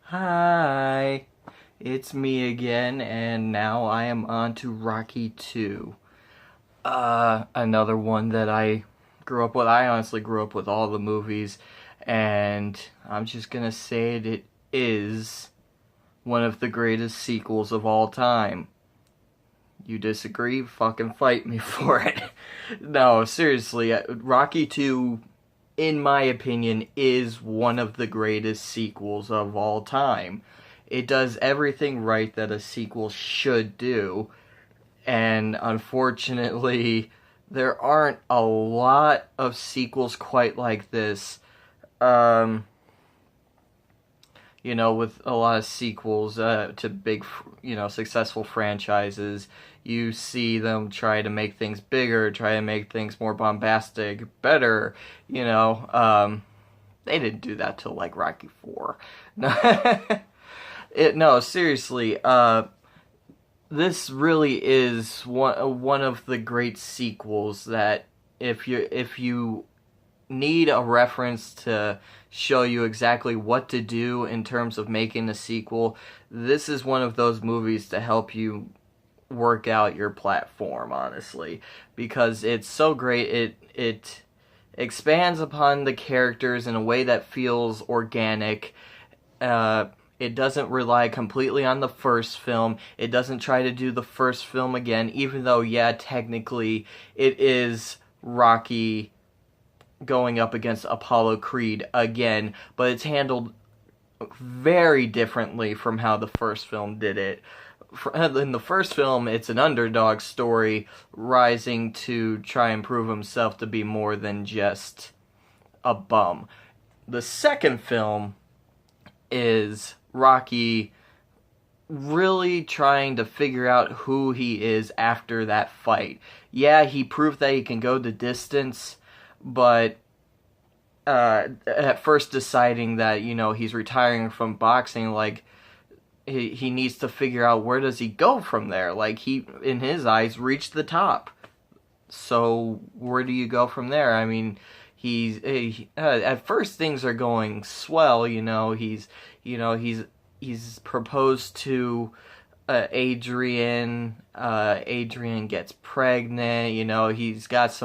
Hi, it's me again, and now I am on to Rocky 2. Another one that I grew up with. I honestly grew up with all the movies, and I'm just gonna say it is one of the greatest sequels of all time. You disagree? Fucking fight me for it. No, seriously, Rocky 2, in my opinion, is one of the greatest sequels of all time. It does everything right that a sequel should do, and unfortunately, there aren't a lot of sequels quite like this. Um, with a lot of sequels to big, successful franchises, you see them try to make things bigger, try to make things more bombastic, better. They didn't do that till like Rocky 4. No, seriously. This really is one of the great sequels that if you need a reference to show you exactly what to do in terms of making a sequel, this is one of those movies to help you work out your platform, honestly, because it's so great. It expands upon the characters in a way that feels organic. It doesn't rely completely on the first film. It doesn't try to do the first film again, even though, yeah, technically it is Rocky going up against Apollo Creed again, but it's handled very differently from how the first film did it. In the first film, it's an underdog story rising to try and prove himself to be more than just a bum. The second film is Rocky really trying to figure out who he is after that fight. Yeah, he proved that he can go the distance, but at first deciding that he's retiring from boxing, like he needs to figure out where does he go from there. Like, he, in his eyes, reached the top, so where do you go from there? I mean, at first things are going swell. He's proposed to Adrian. Adrian gets pregnant. He's got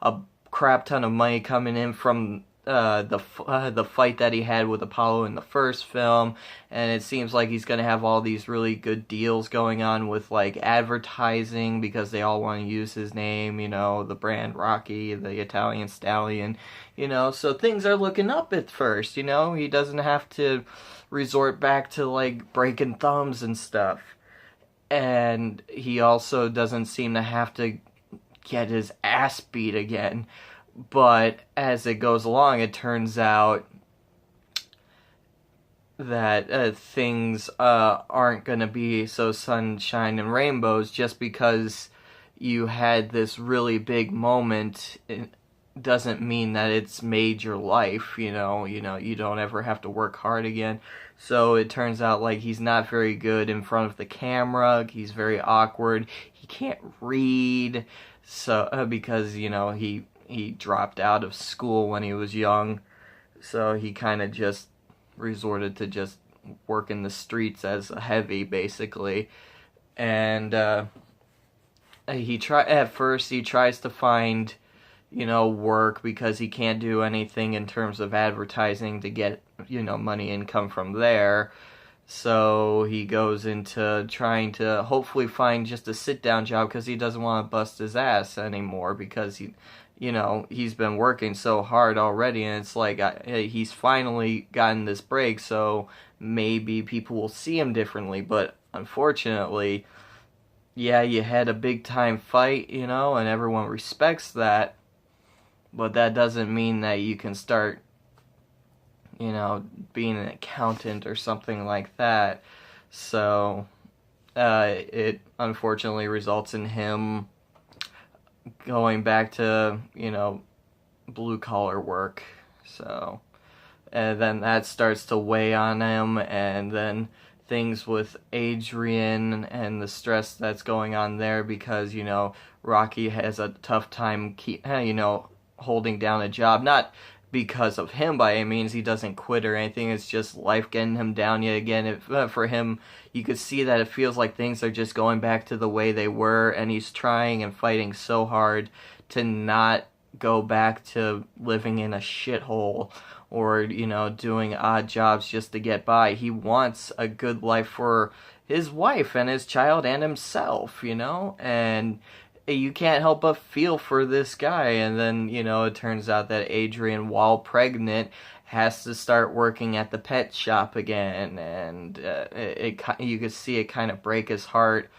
a crap ton of money coming in from the fight that he had with Apollo in the first film, and it seems like he's gonna have all these really good deals going on with like advertising because they all want to use his name. The brand Rocky, the Italian Stallion. So things are looking up at first. He doesn't have to resort back to like breaking thumbs and stuff, and he also doesn't seem to have to get his ass beat again. But as it goes along, it turns out that things aren't going to be so sunshine and rainbows just because you had this really big moment. It doesn't mean that it's made your life. You don't ever have to work hard again. So it turns out like he's not very good in front of the camera. He's very awkward. He can't read. So because he dropped out of school when he was young, so he kind of just resorted to just working the streets as a heavy, basically. And at first he tries to find work because he can't do anything in terms of advertising to get money income from there. So he goes into trying to hopefully find just a sit-down job because he doesn't want to bust his ass anymore because he's been working so hard already, and it's like he's finally gotten this break, so maybe people will see him differently. But unfortunately, yeah, you had a big time fight, and everyone respects that, but that doesn't mean that you can start being an accountant or something like that. So it unfortunately results in him going back to blue collar work. So and then that starts to weigh on him, and then things with Adrian and the stress that's going on there because Rocky has a tough time holding down a job, not because of him by any means. He doesn't quit or anything. It's just life getting him down yet again. For him, you could see that it feels like things are just going back to the way they were, and he's trying and fighting so hard to not go back to living in a shithole or, doing odd jobs just to get by. He wants a good life for his wife and his child and himself, and you can't help but feel for this guy. And then, it turns out that Adrian, while pregnant, has to start working at the pet shop again, and you could see it kind of break his heart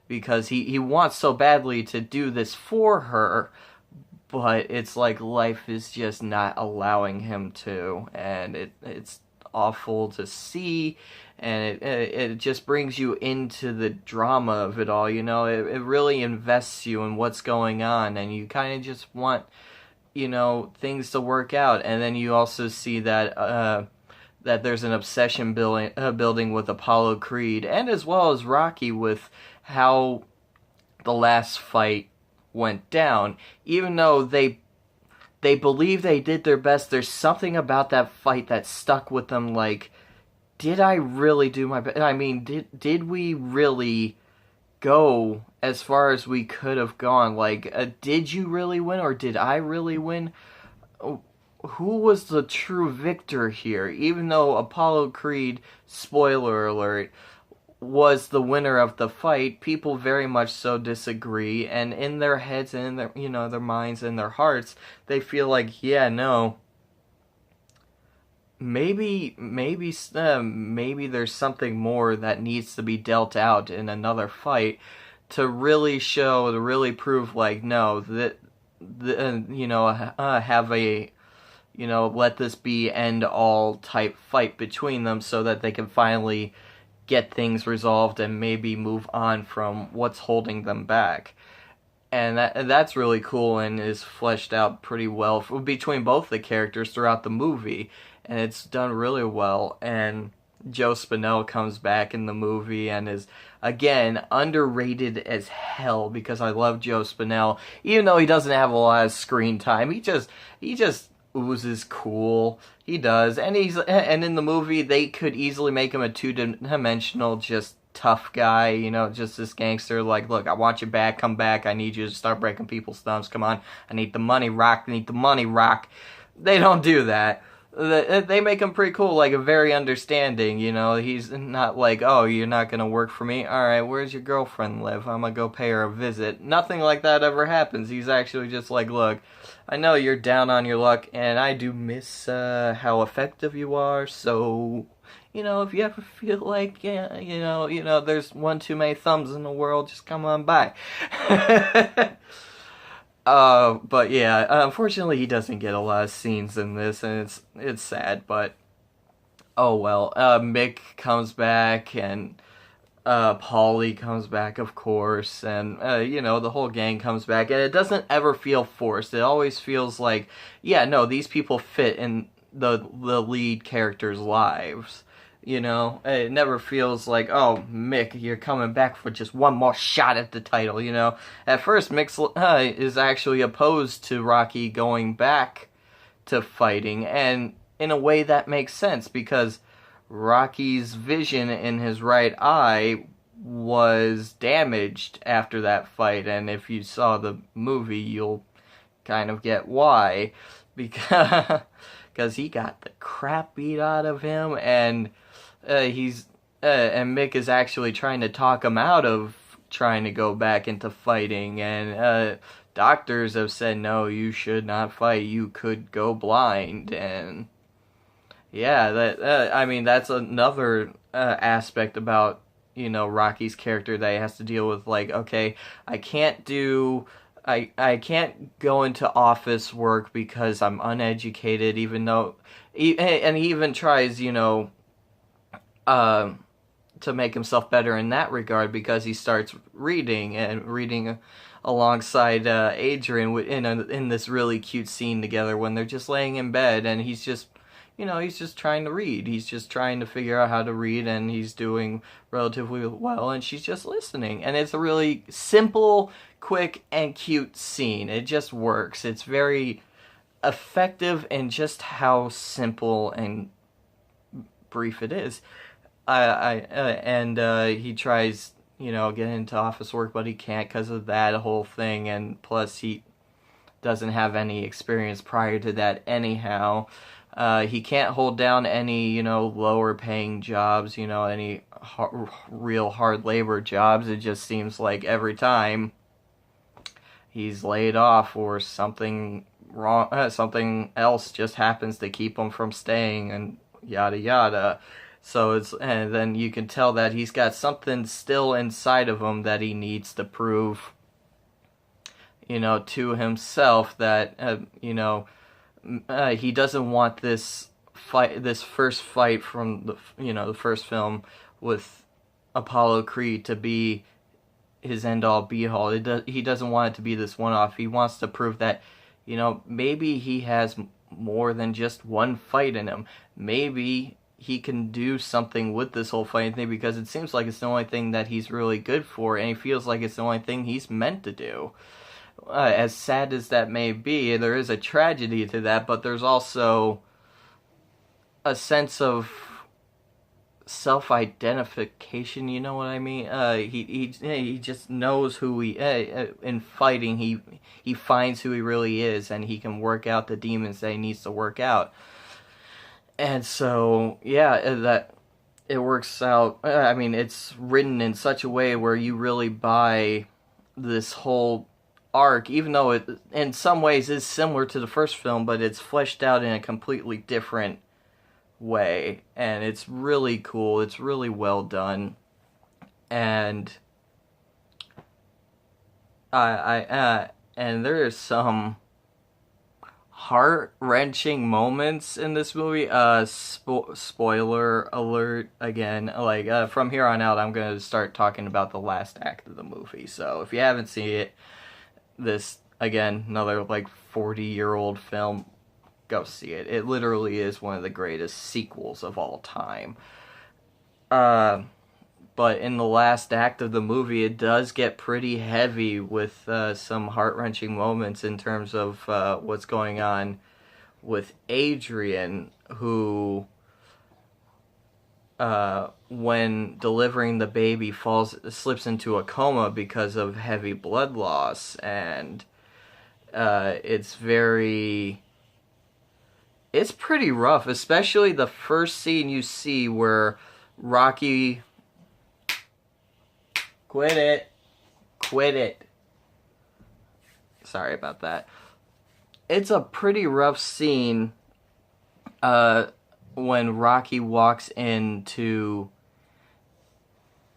because he wants so badly to do this for her, but it's like life is just not allowing him to, and it's awful to see, and it just brings you into the drama of it all. It really invests you in what's going on, and you kind of just want things to work out. And then you also see that that there's an obsession building with Apollo Creed, and as well as Rocky, with how the last fight went down. Even though they believe they did their best, there's something about that fight that stuck with them. Like, did I really do my best? I mean, did we really go as far as we could have gone? Like, did you really win, or did I really win? Who was the true victor here? Even though Apollo Creed, spoiler alert, was the winner of the fight, people very much so disagree, and in their heads and in their their minds and their hearts, they feel like, yeah, no, maybe there's something more that needs to be dealt out in another fight to really prove, like, no, that have a let this be end all type fight between them, so that they can finally get things resolved and maybe move on from what's holding them back. And that's really cool, and is fleshed out pretty well between both the characters throughout the movie, and it's done really well. And Joe Spinell comes back in the movie and is, again, underrated as hell, because I love Joe Spinell. Even though he doesn't have a lot of screen time, he just oozes cool. He does, and in the movie they could easily make him a two-dimensional, just tough guy, just this gangster. Like, look, I want you back, come back, I need you to start breaking people's thumbs, come on, I need the money, Rock, I need the money, Rock. They don't do that. They make him pretty cool, like, a very understanding, he's not like, oh, you're not gonna work for me, alright, where's your girlfriend live, I'm gonna go pay her a visit. Nothing like that ever happens. He's actually just like, look, I know you're down on your luck, and I do miss how effective you are, so, if you ever feel like, yeah, there's one too many thumbs in the world, just come on by. But yeah, unfortunately he doesn't get a lot of scenes in this, and it's sad, but oh well. Mick comes back, and Paulie comes back, of course, and the whole gang comes back, and it doesn't ever feel forced. It always feels like, yeah, no, these people fit in the lead characters' lives. It never feels like, oh, Mick, you're coming back for just one more shot at the title, At first, Mick is actually opposed to Rocky going back to fighting, and in a way that makes sense, because Rocky's vision in his right eye was damaged after that fight, and if you saw the movie, you'll kind of get why, because he got the crap beat out of him, and and Mick is actually trying to talk him out of trying to go back into fighting, and doctors have said, no, you should not fight, you could go blind. And yeah, that's another aspect about Rocky's character that he has to deal with. Like, okay, I can't go into office work because I'm uneducated, even though, and he even tries, to make himself better in that regard, because he starts reading alongside Adrian in this really cute scene together when they're just laying in bed, and he's just trying to read. He's just trying to figure out how to read, and he's doing relatively well, and she's just listening. And it's a really simple, quick, and cute scene. It just works. It's very effective in just how simple and brief it is. He tries, getting into office work, but he can't because of that whole thing, and plus he doesn't have any experience prior to that anyhow. He can't hold down any, lower paying jobs, any real hard labor jobs. It just seems like every time he's laid off or something wrong, something else just happens to keep him from staying, and yada yada. And then you can tell that he's got something still inside of him that he needs to prove, to himself that, he doesn't want this first fight from the first film with Apollo Creed to be his end all be all. He doesn't want it to be this one off. He wants to prove that, maybe he has more than just one fight in him. Maybe he can do something with this whole fighting thing, because it seems like it's the only thing that he's really good for, and he feels like it's the only thing he's meant to do. As sad as that may be, there is a tragedy to that, but there's also a sense of self-identification. You know what I mean? He just knows who he. In fighting, he finds who he really is, and he can work out the demons that he needs to work out. And so, yeah, that it works out. I mean, it's written in such a way where you really buy this whole arc, even though it in some ways is similar to the first film, but it's fleshed out in a completely different way, and it's really cool. It's really well done, and and there is some heart-wrenching moments in this movie. Spoiler alert again. Like, from here on out, I'm gonna start talking about the last act of the movie. So if you haven't seen it, this, again, another like 40-year-old film, go see it. It literally is one of the greatest sequels of all time. But in the last act of the movie, it does get pretty heavy with some heart-wrenching moments in terms of what's going on with Adrian, who, when delivering the baby, slips into a coma because of heavy blood loss, and it's pretty rough, especially the first scene you see where Rocky... Quit it. Sorry about that. It's a pretty rough scene when Rocky walks into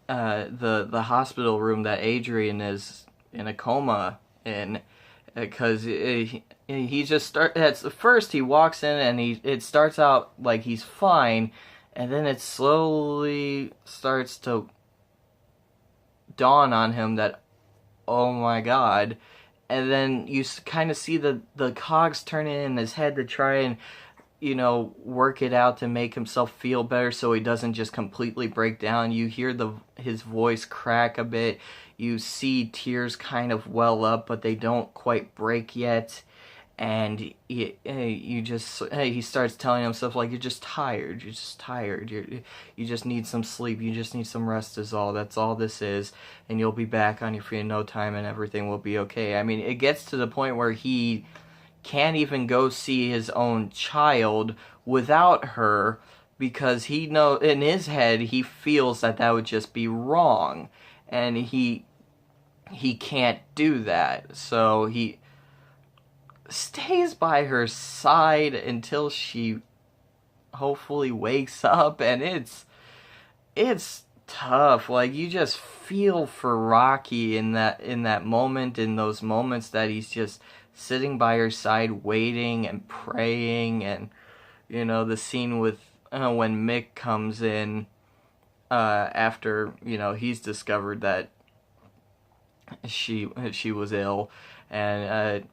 the hospital room that Adrian is in a coma in, because he just at first he walks in and it starts out like he's fine, and then it slowly starts to dawn on him that, oh my god, and then you kind of see the cogs turning in his head to try and, work it out to make himself feel better so he doesn't just completely break down. You hear his voice crack a bit, you see tears kind of well up, but they don't quite break yet, and he starts telling himself, like, you're just tired, you just need some sleep, you just need some rest that's all this is, and you'll be back on your feet in no time and everything will be okay. I mean, it gets to the point where he can't even go see his own child without her, because in his head he feels that would just be wrong, and he can't do that, so he stays by her side until she hopefully wakes up, and it's tough. Like, you just feel for Rocky in that moment, in those moments that he's just sitting by her side waiting and praying, and the scene with when Mick comes in after he's discovered that she was ill, and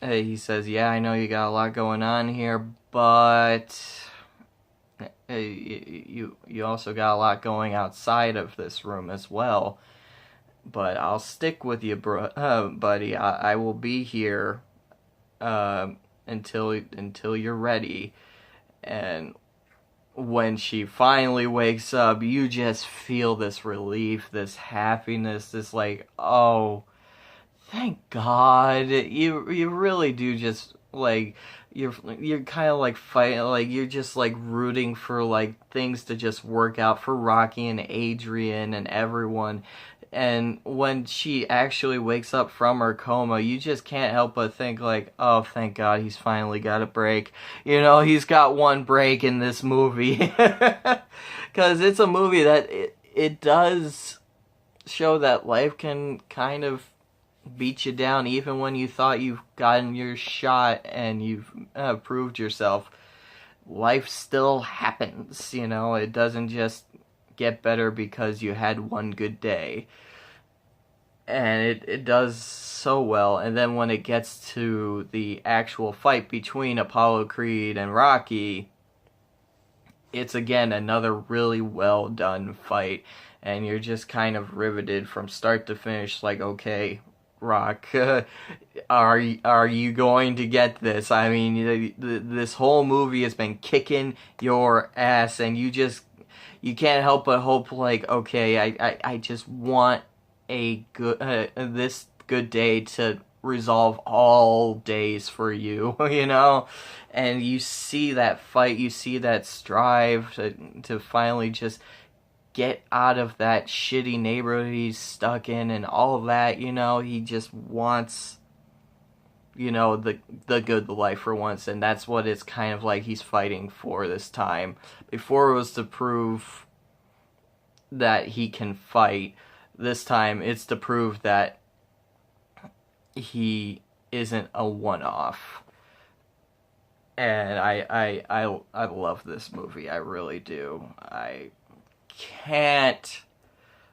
he says, yeah, I know you got a lot going on here, but you also got a lot going outside of this room as well. But I'll stick with you, buddy. I will be here until you're ready. And when she finally wakes up, you just feel this relief, this happiness, this like, oh, thank God. You really do just like you're kind of like fighting, like you're just like rooting for like things to just work out for Rocky and Adrian and everyone. And when she actually wakes up from her coma, you just can't help but think like, oh, thank God he's finally got a break. You know, he's got one break in this movie. Because it's a movie that it does show that life can kind of beat you down even when you thought you've gotten your shot and you've proved yourself. Life still happens, you know. It doesn't just get better because you had one good day. And it does so well. And then when it gets to the actual fight between Apollo Creed and Rocky, it's again another really well done fight. And you're just kind of riveted from start to finish, like, okay, Rock, are you going to get this? I mean, this whole movie has been kicking your ass, and you can't help but hope, like, okay, I just want a good this good day to resolve all days for you, you know? And you see that fight, you see that strive to finally just get out of that shitty neighborhood he's stuck in and all of that, you know. He just wants, you know, the good life for once, and that's what it's kind of like he's fighting for this time. Before it was to prove that he can fight. This time it's to prove that he isn't a one-off. And I love this movie. I really do. I can't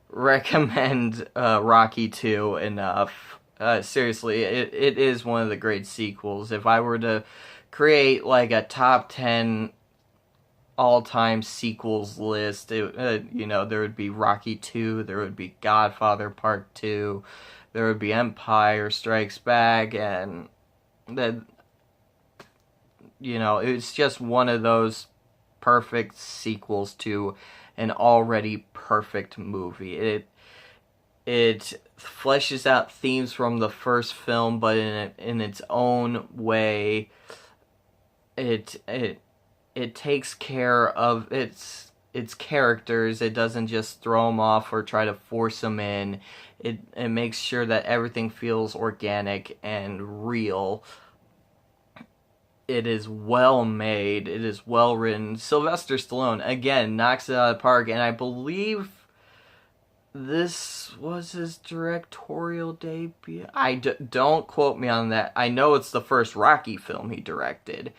recommend Rocky 2 enough. Seriously, it is one of the great sequels. If I were to create like a top 10 all-time sequels list, you know, there would be Rocky 2, there would be Godfather Part 2, there would be Empire Strikes Back, and then, you know, it's just one of those perfect sequels to an already perfect movie. It fleshes out themes from the first film, but in its own way. It takes care of its characters. It doesn't just throw them off or try to force them in. It makes sure that everything feels organic and real. It is well made. It is well written. Sylvester Stallone, again, knocks it out of the park. And I believe this was his directorial debut. Don't quote me on that. I know it's the first Rocky film he directed.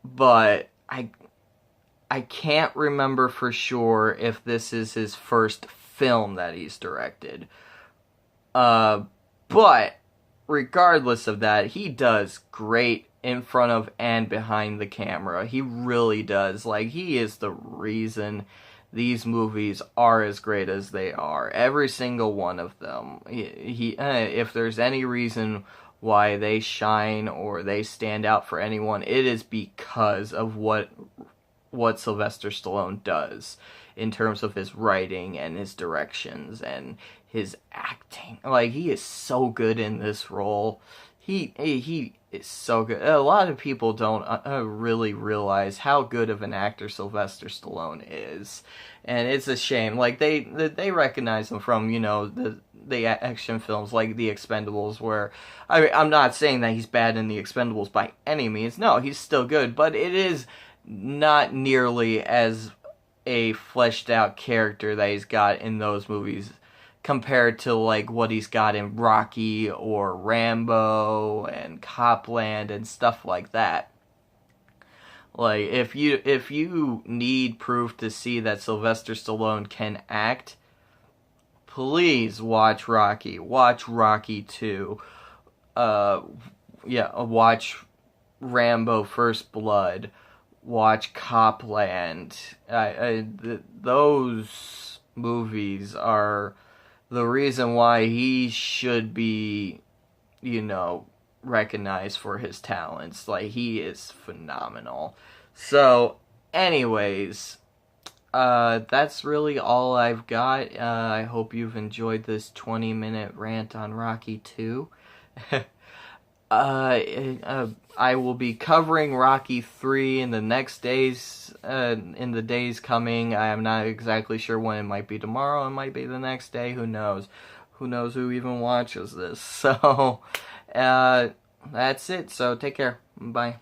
But I can't remember for sure if this is his first film that he's directed. But regardless of that, he does great in front of and behind the camera. He really does. Like, he is the reason these movies are as great as they are. Every single one of them. If there's any reason why they shine or they stand out for anyone, it is because of what Sylvester Stallone does in terms of his writing and his directions and his acting. Like, he is so good in this role. He is so good. A lot of people don't really realize how good of an actor Sylvester Stallone is, and it's a shame. Like, they recognize him from, you know, the action films like The Expendables, where I'm not saying that he's bad in The Expendables by any means. No, he's still good, but it is not nearly as a fleshed out character that he's got in those movies compared to like what he's got in Rocky or Rambo and Copland and stuff like that. Like, if you need proof to see that Sylvester Stallone can act, please watch Rocky. Watch Rocky 2. Watch Rambo First Blood. Watch Copland. Those movies are the reason why he should be, you know, recognized for his talents. Like, he is phenomenal. So, anyways, that's really all I've got. I hope you've enjoyed this 20-minute rant on Rocky 2. I will be covering Rocky 3 in the next days, in the days coming. I am not exactly sure when. It might be tomorrow, it might be the next day, who knows? Who knows who even watches this? So, that's it. So, take care. Bye.